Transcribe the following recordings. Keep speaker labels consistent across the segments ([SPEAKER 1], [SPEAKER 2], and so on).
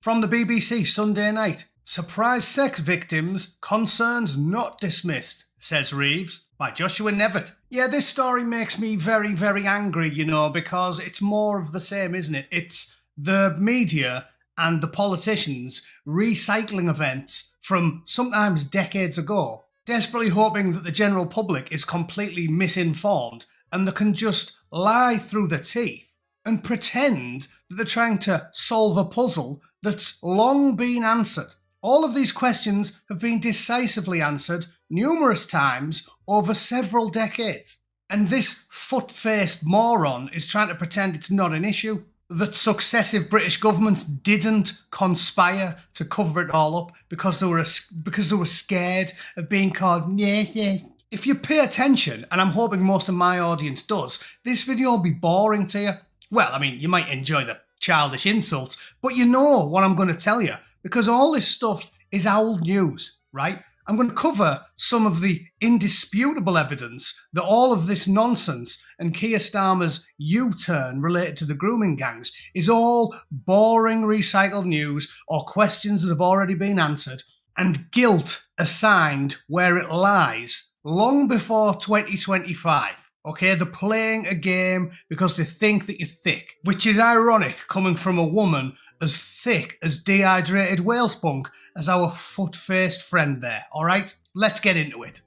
[SPEAKER 1] From the BBC Sunday night. Surprise sex victims, concerns not dismissed, says Reeves, by Joshua Nevitt. Yeah, this story makes me very, very angry, because it's more of the same, isn't it? It's the media and the politicians recycling events from sometimes decades ago, desperately hoping that the general public is completely misinformed and they can just lie through their teeth and pretend that they're trying to solve a puzzle that's long been answered. All of these questions have been decisively answered numerous times over several decades. And this foot-faced moron is trying to pretend it's not an issue, that successive British governments didn't conspire to cover it all up because they were scared of being called yeah. If you pay attention, and I'm hoping most of my audience does, this video will be boring to you. Well, I mean, you might enjoy the childish insults, but you know what I'm going to tell you, because all this stuff is old news, right? I'm going to cover some of the indisputable evidence that all of this nonsense and Keir Starmer's U-turn related to the grooming gangs is all boring recycled news or questions that have already been answered, and guilt assigned where it lies long before 2025. Okay, they're playing a game because they think that you're thick, which is ironic coming from a woman as thick as dehydrated whale spunk as our foot-faced friend there, alright? Let's get into it.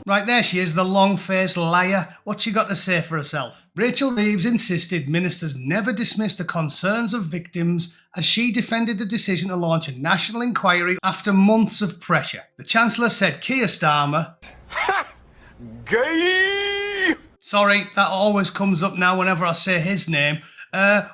[SPEAKER 1] Right, there she is, the long-faced liar. What's she got to say for herself? Rachel Reeves insisted ministers never dismiss the concerns of victims as she defended the decision to launch a national inquiry after months of pressure. The Chancellor said Keir Starmer... Ha! Gay! Sorry, that always comes up now whenever I say his name.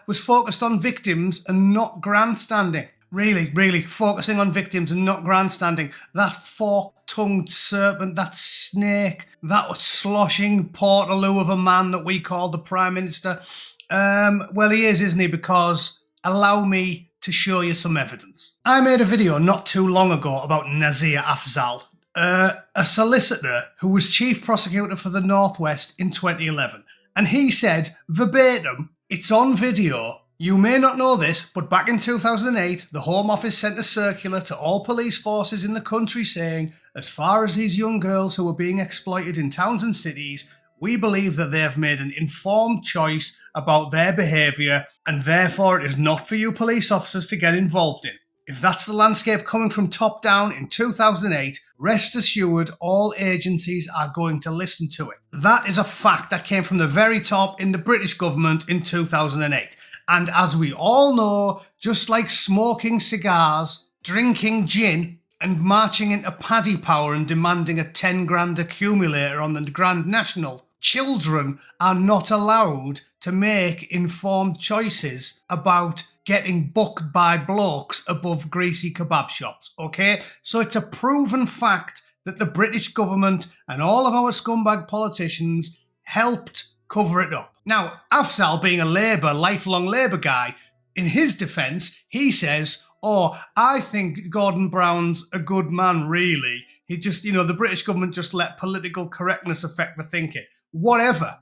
[SPEAKER 1] Was focused on victims and not grandstanding. Really focusing on victims and not grandstanding. That fork-tongued serpent, that snake, that sloshing portaloo of a man that we call the Prime Minister. Well, he is, isn't he? Because allow me to show you some evidence. I made a video not too long ago about Nazir Afzal, a solicitor who was chief prosecutor for the Northwest in 2011. And he said, verbatim, it's on video, you may not know this, but back in 2008, the Home Office sent a circular to all police forces in the country saying, as far as these young girls who are being exploited in towns and cities, we believe that they have made an informed choice about their behaviour and therefore it is not for you police officers to get involved in. If that's the landscape coming from top down in 2008, rest assured all agencies are going to listen to it. That is a fact that came from the very top in the British government in 2008. And as we all know, just like smoking cigars, drinking gin, and marching into Paddy Power and demanding a 10 grand accumulator on the Grand National, children are not allowed to make informed choices about getting booked by blokes above greasy kebab shops, okay? So it's a proven fact that the British government and all of our scumbag politicians helped cover it up. Now, Afzal, being a lifelong Labour guy, in his defence, he says, oh, I think Gordon Brown's a good man, really. He just, the British government just let political correctness affect the thinking. Whatever.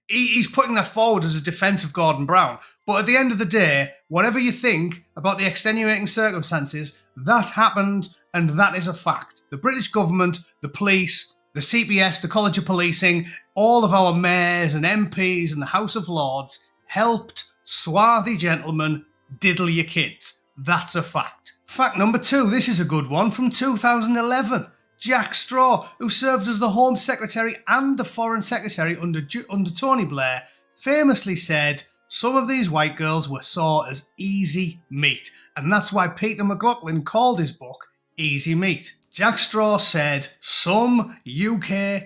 [SPEAKER 1] He's putting that forward as a defence of Gordon Brown. But at the end of the day, whatever you think about the extenuating circumstances, that happened and that is a fact. The British government, the police, the CPS, the College of Policing, all of our mayors and MPs and the House of Lords helped swarthy gentlemen diddle your kids. That's a fact. Fact number 2, this is a good one from 2011. Jack Straw, who served as the Home Secretary and the Foreign Secretary under Tony Blair, famously said, some of these white girls were saw as easy meat. And that's why Peter McLaughlin called his book Easy Meat. Jack Straw said some UK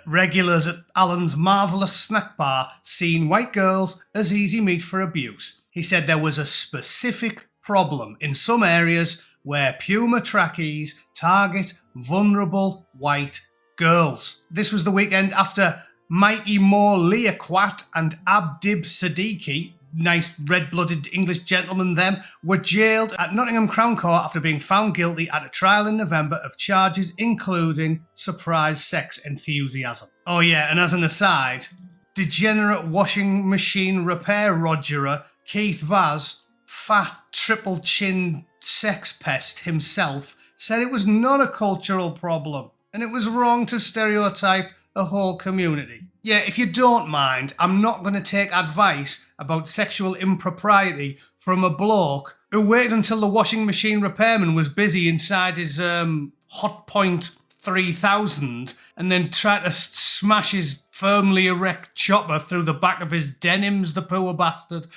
[SPEAKER 1] regulars at Allen's Marvellous Snack Bar seen white girls as easy meat for abuse. He said there was a specific problem in some areas where Puma trackies target vulnerable white girls. This was the weekend after Mikey Moore Liaquat and Abdib Siddiqui, nice red-blooded English gentlemen them, were jailed at Nottingham Crown Court after being found guilty at a trial in November of charges including surprise sex enthusiasm. Oh yeah, and as an aside, degenerate washing machine repair Rogerer Keith Vaz, fat triple-chinned sex pest himself, said it was not a cultural problem and it was wrong to stereotype a whole community. Yeah, if you don't mind, I'm not going to take advice about sexual impropriety from a bloke who waited until the washing machine repairman was busy inside his Hot Point 3000 and then tried to smash his firmly erect chopper through the back of his denims, the poor bastard.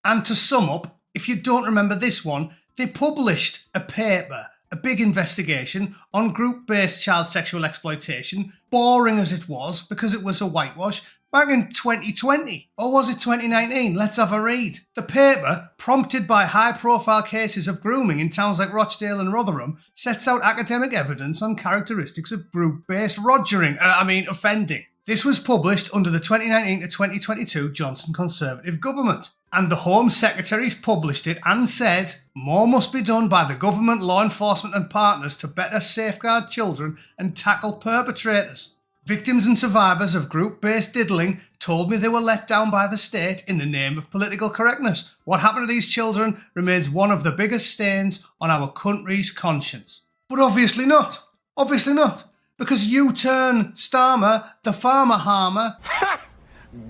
[SPEAKER 1] And to sum up, if you don't remember this one, they published a paper, a big investigation on group-based child sexual exploitation, boring as it was because it was a whitewash, back in 2020. Or was it 2019? Let's have a read. The paper, prompted by high-profile cases of grooming in towns like Rochdale and Rotherham, sets out academic evidence on characteristics of group-based offending. This was published under the 2019 to 2022 Johnson Conservative government. And the Home Secretaries published it and said, more must be done by the government, law enforcement and partners to better safeguard children and tackle perpetrators. Victims and survivors of group-based diddling told me they were let down by the state in the name of political correctness. What happened to these children remains one of the biggest stains on our country's conscience. But obviously not. Obviously not. Because you turn Starmer, the farmer harmer. Ha!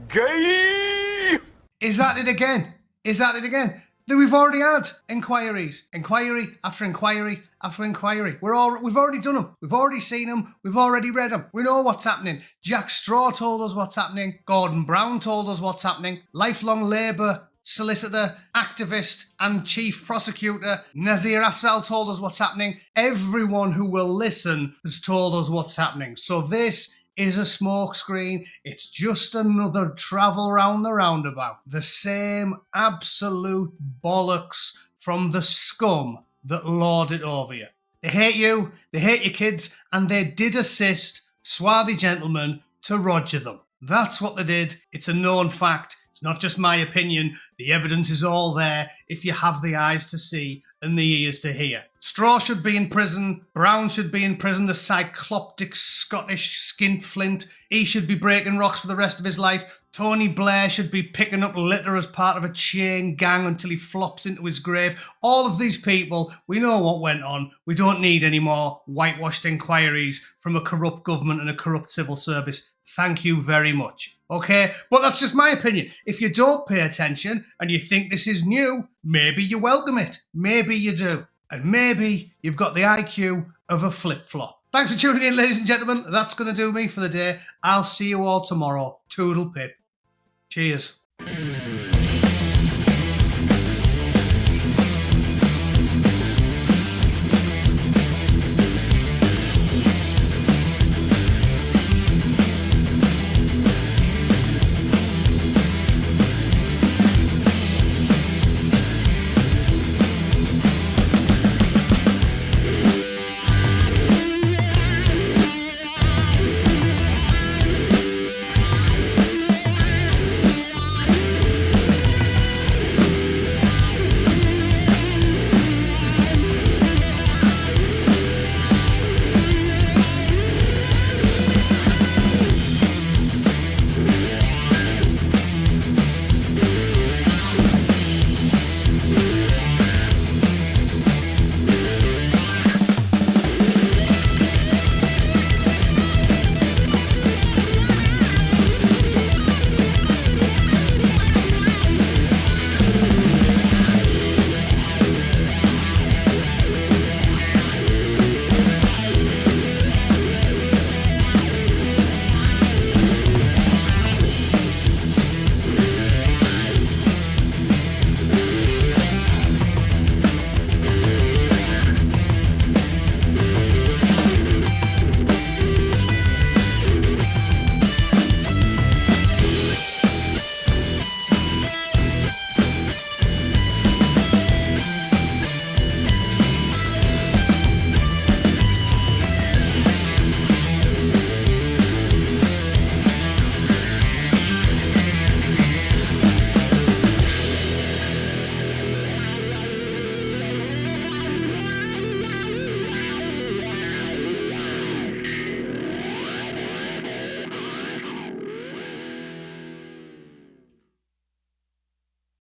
[SPEAKER 1] Gay! Is that it again? Is that it again? That we've already had inquiries. Inquiry after inquiry after inquiry. We've already done them. We've already seen them. We've already read them. We know what's happening. Jack Straw told us what's happening. Gordon Brown told us what's happening. Lifelong Labour solicitor, activist and chief prosecutor Nazir Afzal told us what's happening. Everyone who will listen has told us what's happening. So this is a smokescreen. It's just another travel round the roundabout. The same absolute bollocks from the scum that lord it over you. They hate you, they hate your kids, and they did assist swarthy gentlemen to roger them. That's what they did. It's a known fact. It's not just my opinion. The evidence is all there if you have the eyes to see and the ears to hear. Straw should be in prison. Brown should be in prison. The cycloptic Scottish skinflint. He should be breaking rocks for the rest of his life. Tony Blair should be picking up litter as part of a chain gang until he flops into his grave. All of these people, we know what went on. We don't need any more whitewashed inquiries from a corrupt government and a corrupt civil service. Thank you very much. Okay, but that's just my opinion. If you don't pay attention and you think this is new, maybe you welcome it. Maybe you do. And maybe you've got the IQ of a flip-flop. Thanks for tuning in, ladies and gentlemen. That's going to do me for the day. I'll see you all tomorrow. Toodle pip. Cheers.